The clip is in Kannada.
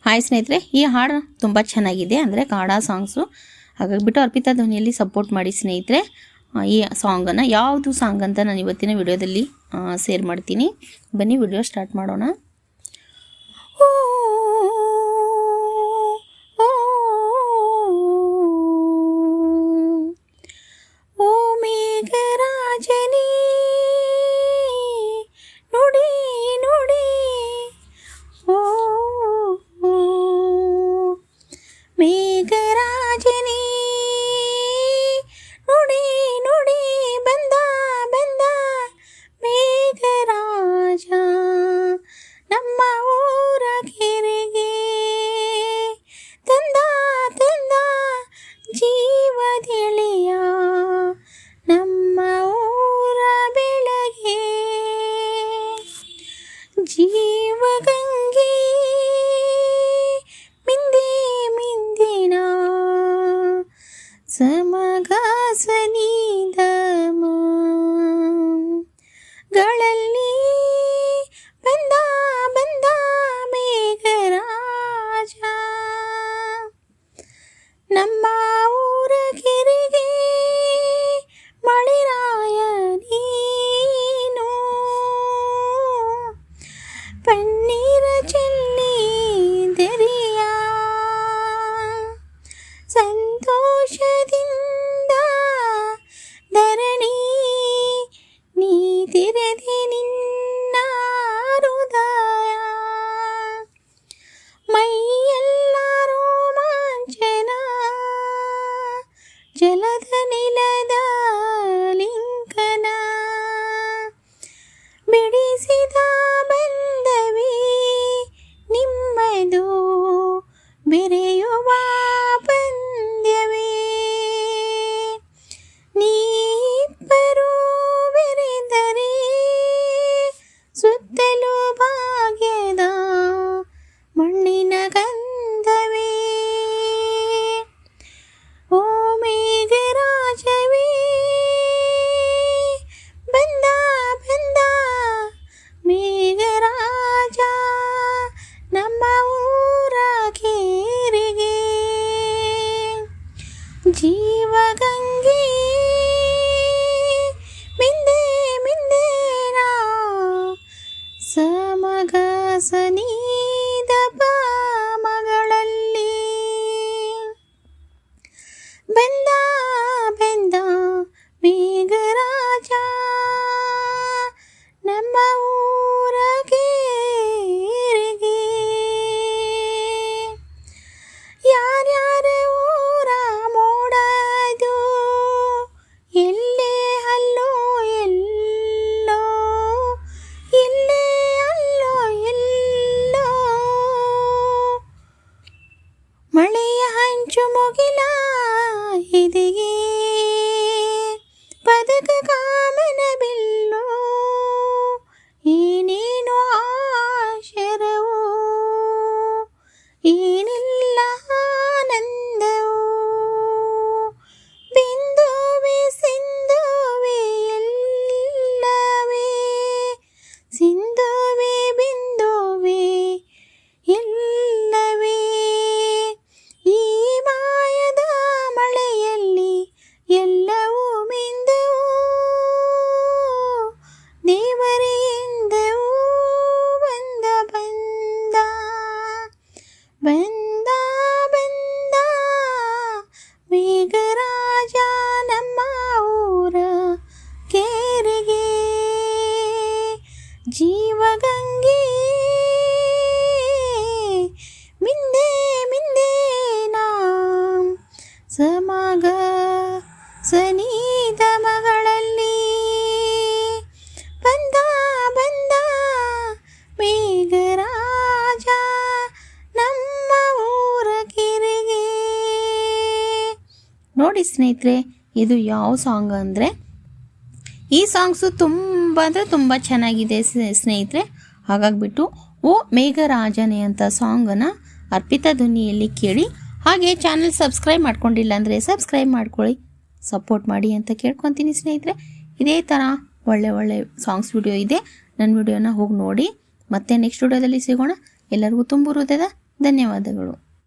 ಹಾಯ್ ಸ್ನೇಹಿತರೆ, ಈ ಹಾಡು ತುಂಬ ಚೆನ್ನಾಗಿದೆ, ಅಂದರೆ ಕನ್ನಡ ಸಾಂಗ್ಸು. ಹಾಗಾಗಿಬಿಟ್ಟು ಅರ್ಪಿತಾ ಧ್ವನಿಯಲ್ಲಿ ಸಪೋರ್ಟ್ ಮಾಡಿ ಸ್ನೇಹಿತರೆ. ಈ ಸಾಂಗನ್ನು ಯಾವುದು ಸಾಂಗ್ ಅಂತ ನಾನು ಇವತ್ತಿನ ವಿಡಿಯೋದಲ್ಲಿ ಶೇರ್ ಮಾಡ್ತೀನಿ. ಬನ್ನಿ ವಿಡಿಯೋ ಸ್ಟಾರ್ಟ್ ಮಾಡೋಣ. ಓ ಮೇಘರಾಜನೇ ನುಡಿ ನುಡಿ, ಓ ಮೇಘರಾಜನೇ ನುಡಿ ನುಡಿ, ಬಂದ ಬಂದ ಮೇಘರಾಜ ನಮ್ಮ ಊರ ಕೆರೆಗೆ, ತಂದ ತಂದ ಜೀವದೆಳೆಯ ನಮ್ಮ ಊರ ಬೆಳಗ್ಗೆ, ಜೀವಗಂಗೆ ಮಿಂದೆ ಮಿಂದಿನ ಸಮಗಾಸನಿದಮ ಗಳಲ್ಲಿ ಬಂದ ಬಂದ ಮೇಘರಾಜ ನಮ್ಮ ಊರ ಕೆರೆಗೆ, ಮಳೆರಾಯ ನೀನು ಪನ್ನೀರ ಚೆಲ್ಲಿ ದರಿಯ, ಸಂತೋಷದಿಂದ ಧರಣಿ ನೀ ತೆರೆದೆ ನಿನ್ನ ಹೃದಯ, ಮೈಯೆಲ್ಲ ರೋಮಾಂಚನ, ಜಲದ ನೆಲದ ಲಿಂಕನ ಬಿಡಿಸಿದ ಬಂದವೇ ನಿಮ್ಮದು ಬೆರೆಯುವ ಪಂದ್ಯವೇ, ನೀಬ್ಬರು ಬೆರೆದರೆ ಸುತ್ತಲೂ ಭಾಗ್ಯದ ಮಣ್ಣಿನ ಗಂಧವೇ, ಓ ಮೇಘರಾಜವೇ ಬಂದ ಬಂದ ಮೇಘರಾಜ ನಮ್ಮ ಊರ ಕೆರೆಗೆ, ಜೀವಗಂಗೆ ಮಿಂದೆ ಮಿಂದೇನ ಸಮಗಸನಿದಪ ಮಗಳಲ್ಲಿ, ಬಂದ ಬಂದ ಮೇಘರಾಜ ನಮ್ಮ ಊರ ಕೆರೆಗೆ, ಯಾರ್ಯಾರ ಊರ ಮೋಡದು ಎಲ್ಲೇ ಅಲ್ಲೋ ಎಲ್ಲೋ, ಎಲ್ಲೇ ಅಲ್ಲೋ ಎಲ್ಲೋ, ಮಳೆಯ ಹಂಚು ಮುಗಿಲ ಎದೆಗೆ ಪದಕ ಕಾಮನ ಬಿಲ್ಲು, ಏನೇನು ಆಶರವು ಏನಿಲ್ಲ ಆನಂದವು, ಬಿಂದುವೆ ಸಿಂಧುವೆ ಎಲ್ಲವೇ, ಸಿಂಧುವೆ ಬಿಂದುವೆ ಎಲ್ಲವೇ, ಈ ಮಾಯದ ಮಳೆಯಲ್ಲಿ ಎಲ್ಲವೂ ಮಿಂದವು, ದೇವರೆಂದವು ಬಂದ ಬಂದ ಬಂದ ಬಂದ ಮೇಘರಾಜ ನಮ್ಮ ಊರ ಕೆರೆಗೆ, ಜೀವಗಂಗೆ ಮಿಂದೆ ಮಿಂದೇನ ಸಮಗ ಸನಿದ ಮಗಳಲ್ಲಿ, ಬಂದ ಬಂದ ಮೇಘರಾಜ ನಮ್ಮ ಊರ ಕೆರೆಗೆ. ನೋಡಿ ಸ್ನೇಹಿತರೆ, ಇದು ಯಾವ ಸಾಂಗ್ ಅಂದರೆ, ಈ ಸಾಂಗ್ಸು ತುಂಬ ಅಂದರೆ ತುಂಬ ಚೆನ್ನಾಗಿದೆ ಸ್ನೇಹಿತರೆ. ಹಾಗಾಗಿಬಿಟ್ಟು ಓ ಮೇಘರಾಜನೇ ಅಂತ ಸಾಂಗನ್ನು ಅರ್ಪಿತಾ ಧ್ವನಿಯಲ್ಲಿ ಕೇಳಿ. ಹಾಗೆ ಚಾನಲ್ ಸಬ್ಸ್ಕ್ರೈಬ್ ಮಾಡ್ಕೊಂಡಿಲ್ಲ ಅಂದರೆ ಸಬ್ಸ್ಕ್ರೈಬ್ ಮಾಡ್ಕೊಳ್ಳಿ, ಸಪೋರ್ಟ್ ಮಾಡಿ ಅಂತ ಕೇಳ್ಕೊತೀನಿ ಸ್ನೇಹಿತರೆ. ಇದೇ ಥರ ಒಳ್ಳೆ ಸಾಂಗ್ಸ್ ವಿಡಿಯೋ ಇದೆ, ನನ್ನ ವಿಡಿಯೋನ ಹೋಗಿ ನೋಡಿ. ಮತ್ತೆ ನೆಕ್ಸ್ಟ್ ವಿಡಿಯೋದಲ್ಲಿ ಸಿಗೋಣ. ಎಲ್ಲರಿಗೂ ತುಂಬ ಹೃದಯದ ಧನ್ಯವಾದಗಳು.